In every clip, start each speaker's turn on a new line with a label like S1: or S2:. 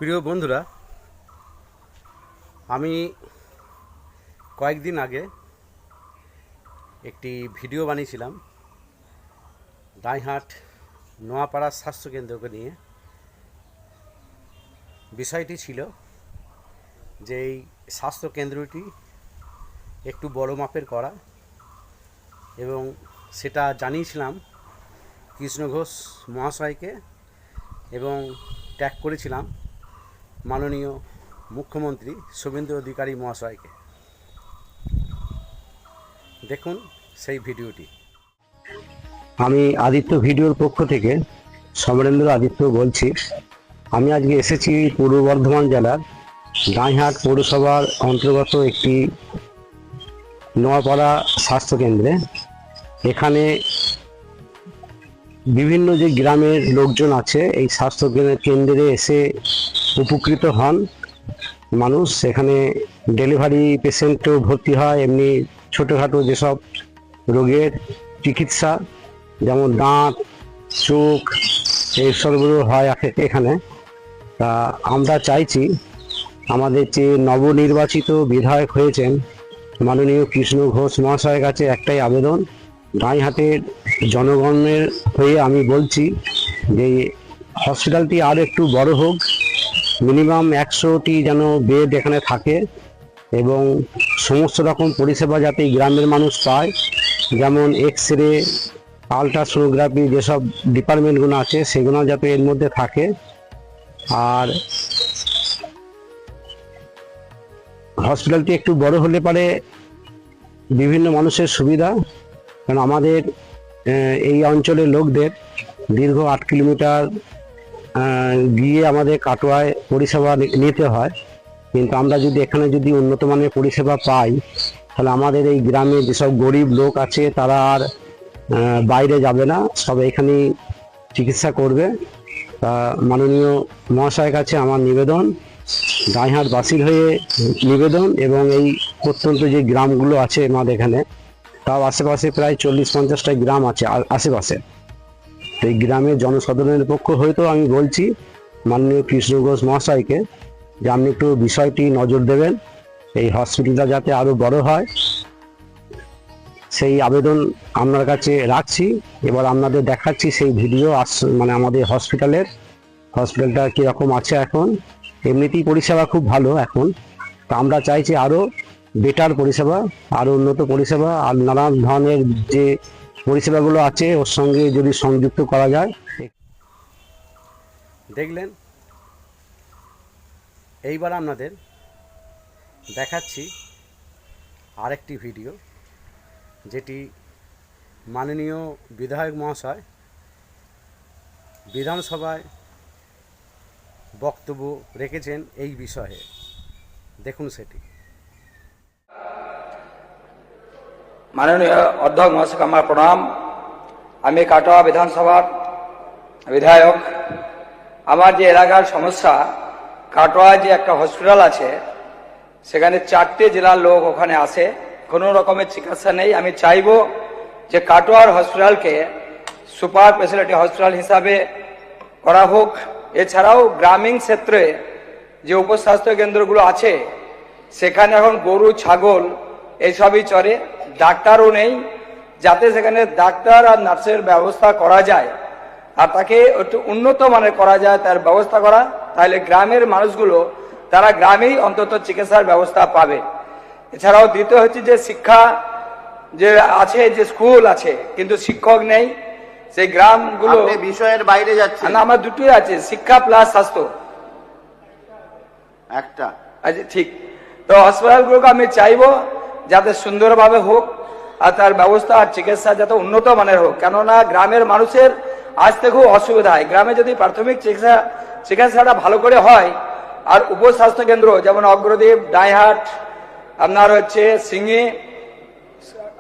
S1: প্রিয় বন্ধুরা, আমি কয়েকদিন আগে একটি ভিডিও বানিয়েছিলাম দাঁইহাট নোয়াপাড়া স্বাস্থ্যকেন্দ্রকে নিয়ে। বিষয়টি ছিল যে এই স্বাস্থ্যকেন্দ্রটি একটু বড় মাপের করা, এবং সেটা জানিয়েছিলাম কৃষ্ণ ঘোষ মহাশয়কে এবং ট্যাগ করেছিলাম মাননীয় মুখ্যমন্ত্রী শুভেন্দু অধিকারী মহাশয়কে। দেখুন সেই ভিডিওটি।
S2: আমি আদিত্য ভিডিওর পক্ষ থেকে সমরেন্দ্র আদিত্য বলছি। আমি আজকে এসেছি পূর্ব বর্ধমান জেলার দাঁইহাট পৌরসভার অন্তর্গত একটি নোয়াপাড়া স্বাস্থ্যকেন্দ্রে। এখানে বিভিন্ন যে গ্রামের লোকজন আছে এই স্বাস্থ্য কেন্দ্রে এসে উপকৃত হন মানুষ। এখানে ডেলিভারি পেশেন্টও ভর্তি হয়, এমনি ছোটোখাটো যেসব রোগের চিকিৎসা যেমন দাঁত, চোখ, এইসবগুলো হয় এখানে। তা আমরা চাইছি আমাদের যে নবনির্বাচিত বিধায়ক হয়েছেন মাননীয় কৃষ্ণ ঘোষ মহাশয়ের কাছে একটাই আবেদন, দাঁইহাটের জনগণের হয়ে আমি বলছি যে হসপিটালটি আর একটু বড় হোক, মিনিমাম 100টি যেন বেড এখানে থাকে এবং সমস্ত রকম পরিষেবা যাতে গ্রামের মানুষ পায়, যেমন এক্স রে, আলট্রাসোনোগ্রাফি যেসব ডিপার্টমেন্টগুলো আছে সেগুলো যাতে এর মধ্যে থাকে। আর হসপিটালটি একটু বড় হলে পারে বিভিন্ন মানুষের সুবিধা, কারণ আমাদের এই অঞ্চলের লোকদের দীর্ঘ 8 কিলোমিটার গিয়ে আমাদের কাটোয়ায় পরিষেবা নিতে হয়। কিন্তু আমরা যদি এখানে যদি উন্নত মানের পরিষেবা পাই তাহলে আমাদের এই গ্রামে যেসব গরিব লোক আছে তারা আর বাইরে যাবে না, সব এখানেই চিকিৎসা করবে। তা মাননীয় মহাশয়ের কাছে আমার নিবেদন, দাঁইহাটবাসীর হয়ে নিবেদন, এবং এই প্রত্যন্ত যে গ্রামগুলো আছে আমাদের এখানে, তাও আশেপাশে প্রায় 40-50টা গ্রাম আছে আশেপাশে। এই গ্রামের জনসাধারণের পক্ষ হয়তো আমি বলছি মাননীয় কৃষ্ণ ঘোষ মহাশয়কে যে আপনি একটু বিষয়টি নজর দেবেন, এই হসপিটালটা যাতে আরো বড় হয় সেই আবেদন আপনার কাছে রাখছি। এবার আপনাদের দেখাচ্ছি সেই ভিডিও মানে আমাদের হসপিটালটা কীরকম আছে এখন। এমনিতেই পরিষেবা খুব ভালো এখন, তা আমরা চাইছি আরও বেটার পরিষেবা, আরও উন্নত পরিষেবা, আর নানান ধরনের যে পরিষেবাগুলো আছে ওর সঙ্গে যদি সংযুক্ত করা যায়।
S1: দেখলেন, এইবার আপনাদের দেখাচ্ছি আরেকটি ভিডিও, যেটি মাননীয় বিধায়ক মহাশয় বিধানসভায় বক্তব্য রেখেছেন এই বিষয়ে। দেখুন সেটি।
S3: মাননীয় অধ্যক্ষ মহাশয়কে আমার প্রণাম। আমি কাটোয়া বিধানসভার বিধায়ক। আমার যে এলাকার সমস্যা, কাটোয়ায় যে একটা হসপিটাল আছে সেখানে 4টে জেলার লোক ওখানে আসে, কোনো রকমের চিকিৎসা নেই। আমি চাইব যে কাটোয়ার হসপিটালকে সুপার স্পেশালিটি হসপিটাল হিসাবে করা হোক। এছাড়াও গ্রামীণ ক্ষেত্রে যে উপস্বাস্থ্য কেন্দ্রগুলো আছে সেখানে এখন গরু, ছাগল এইসবই চড়ে, ডাক্তারও নেই। যাতে সেখানে ডাক্তার আর নার্সের ব্যবস্থা করা যায় আর তাকে একটু উন্নত মানের করা যায় তার ব্যবস্থা করা, তাহলে গ্রামের মানুষগুলো তারা গ্রামেই অন্তত চিকিৎসার ব্যবস্থা পাবে। এছাড়াও দ্বিতীয় হচ্ছে যে শিক্ষা যে আছে, যে স্কুল আছে কিন্তু শিক্ষক নেই, সেই গ্রামগুলো
S4: বিষয়ের বাইরে যাচ্ছে
S3: না। আমার দুটোই আছে, শিক্ষা প্লাস স্বাস্থ্য
S4: একটা।
S3: আচ্ছা, ঠিক। তো হসপিটালগুলোকে আমি চাইবো যাতে সুন্দরভাবে হোক আর তার ব্যবস্থা আর চিকিৎসা যাতে উন্নত মানের হোক, কেননা গ্রামের মানুষের আসতে খুব অসুবিধা হয়। গ্রামে যদি প্রাথমিক চিকিৎসাটা ভালো করে হয়, আর উপস্বাস্থ্য কেন্দ্র যেমন অগ্রদ্বীপ, দাঁইহাট, আপনার হচ্ছে সিঙ্গি,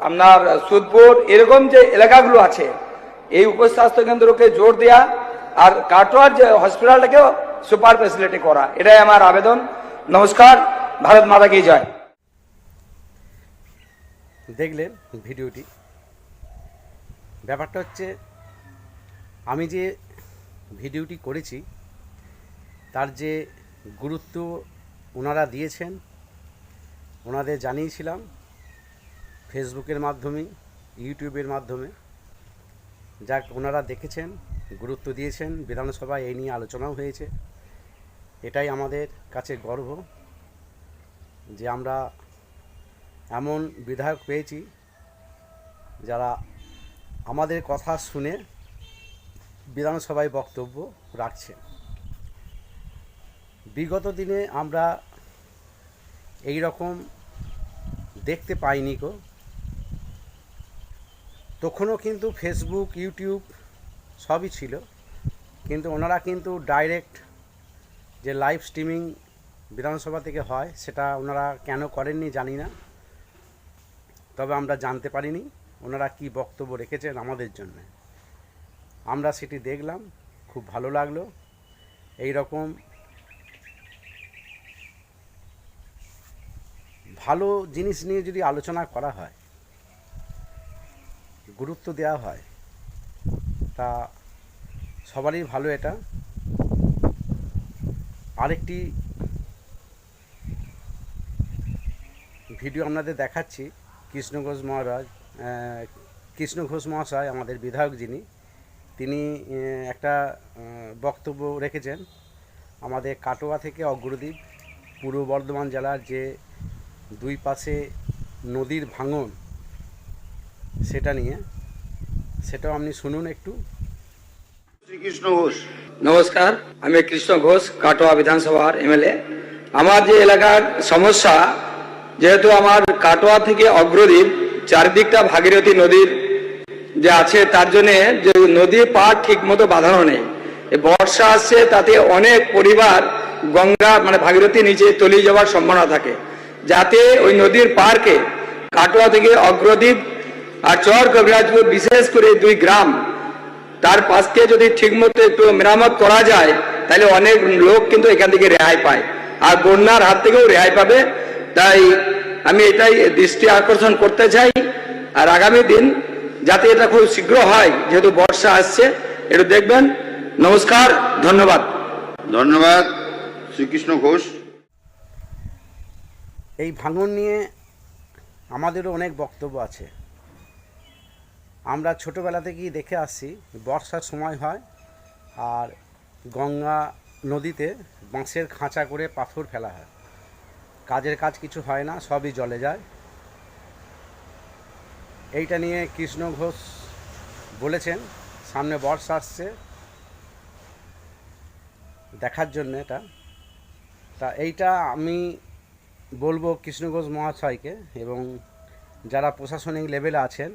S3: আপনার সুদপুর, এরকম যে এলাকাগুলো আছে এই উপস্বাস্থ্য কেন্দ্রকে জোর দেয়া আর কাটোয়ার যে হসপিটালটাকেও সুপার ফেসিলিটি করা, এটাই আমার আবেদন। নমস্কার, ভারত মাতা কি জয়।
S1: দেখলেন ভিডিওটি। ব্যাপারটা হচ্ছে, আমি যে ভিডিওটি করেছি তার যে গুরুত্ব ওনারা দিয়েছেন, ওনাদের জানিয়েছিলাম ফেসবুকের মাধ্যমে, ইউটিউবের মাধ্যমে। যাক, ওনারা দেখেছেন, গুরুত্ব দিয়েছেন, বিধানসভায় এই নিয়ে আলোচনাও হয়েছে। এটাই আমাদের কাছে গর্ব যে আমরা এমন বিধায়ক পেয়েছি যারা আমাদের কথা শুনে বিধানসভায় বক্তব্য রাখছেন। বিগত দিনে আমরা এই রকম দেখতে পাইনি কো। তখনও কিন্তু ফেসবুক, ইউটিউব সবই ছিল, কিন্তু ওনারা কিন্তু ডাইরেক্ট যে লাইভ স্ট্রিমিং বিধানসভা থেকে হয় সেটা ওনারা কেন করেননি জানি না, তবে আমরা জানতে পারিনি ওনারা কি বক্তব্য রেখেছেন আমাদের জন্য। আমরা সেটি দেখলাম, খুব ভালো লাগলো। এই রকম ভালো জিনিস নিয়ে যদি আলোচনা করা হয়, গুরুত্ব দেওয়া হয়, তা সবারই ভালো। এটা আরেকটি ভিডিও আপনাদের দেখাচ্ছি। কৃষ্ণ ঘোষ মহাশয়, আমাদের বিধায়ক যিনি, তিনি একটা বক্তব্য রেখেছেন আমাদের কাটোয়া থেকে অগ্রদ্বীপ পূর্ব বর্ধমান জেলার যে দুই পাশে নদীর ভাঙন, সেটা নিয়ে। সেটাও আপনি শুনুন একটু।
S4: শ্রীকৃষ্ণ ঘোষ।
S3: নমস্কার, আমি কৃষ্ণ ঘোষ, কাটোয়া বিধানসভার এমএলএ। আমার যে এলাকার সমস্যা, যেহেতু আমার কাটোয়া থেকে অগ্রদ্বীপ চারদিকটা ভাগীরথী নদীর যে আছে, তার জন্যে যে নদীর পাড় ঠিক মতো বাঁধানো নেই। বর্ষা আসছে, তাতে অনেক পরিবার গঙ্গা মানে ভাগীরথী নিচে তলিয়ে যাওয়ার সম্ভাবনা থাকে। যাতে ওই নদীর পাড়কে কাটোয়া থেকে অগ্রদ্বীপ আর চর কবিরাজপুর, বিশেষ করে দুই গ্রাম, তার পাশকে যদি ঠিকমতো একটু মেরামত করা যায়, তাহলে অনেক লোক কিন্তু এখান থেকে রেহাই পায়, আর বন্যার হাত থেকেও রেহাই পাবে। তাই আমি এটাই দৃষ্টি আকর্ষণ করতে চাই, আর আগামী দিন যাতে এটা খুব শীঘ্র হয়, যেহেতু বর্ষা আসছে, একটু দেখবেন। নমস্কার, ধন্যবাদ।
S4: ধন্যবাদ শ্রীকৃষ্ণ ঘোষ।
S1: এই ভাঙন নিয়ে আমাদেরও অনেক বক্তব্য আছে। আমরা ছোটোবেলা থেকেই দেখে আসছি, বর্ষার সময় হয় আর গঙ্গা নদীতে বাঁশের খাঁচা করে পাথর ফেলা হয়, কাজের কাজ কিছু হয় না, সবই জলে যায়। এইটা নিয়ে কৃষ্ণ ঘোষ বলেছেন সামনে বর্ষা আসছে, দেখার জন্য এটা। তা এইটা আমি বলবো কৃষ্ণ ঘোষ মহাশয়কে এবং যারা প্রশাসনিক লেভেলে আছেন,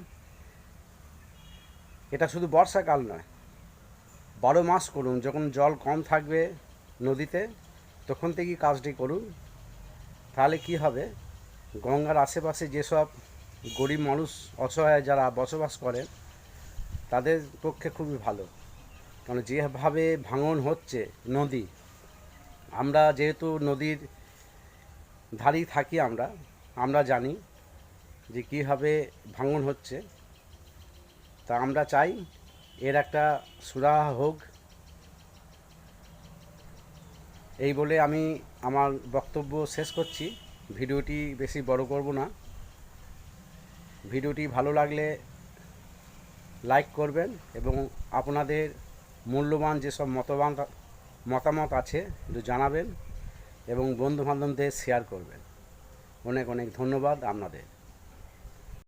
S1: এটা শুধু বর্ষাকাল নয়, 12 মাস করুন। যখন জল কম থাকবে নদীতে, তখন থেকেই কাজটি করুন। তাহলে কি হবে, গঙ্গার আশেপাশে যেসব গরিব মানুষ, অসহায় যারা বসবাস করেন, তাদের পক্ষে খুবই ভালো। কারণ যেভাবে ভাঙন হচ্ছে নদী, আমরা যেহেতু নদীর ধারেই থাকি, আমরা জানি যে কীভাবে ভাঙন হচ্ছে। তা আমরা চাই এর একটা সুরাহা হোক। এই বলে আমি আমার বক্তব্য শেষ করছি। ভিডিওটি বেশি বড় করব না। ভিডিওটি ভালো লাগলে লাইক করবেন এবং আপনাদের মূল্যবান যেসব মতামত আছে একটু জানাবেন এবং বন্ধুবান্ধবদের শেয়ার করবেন। অনেক অনেক ধন্যবাদ আপনাদের।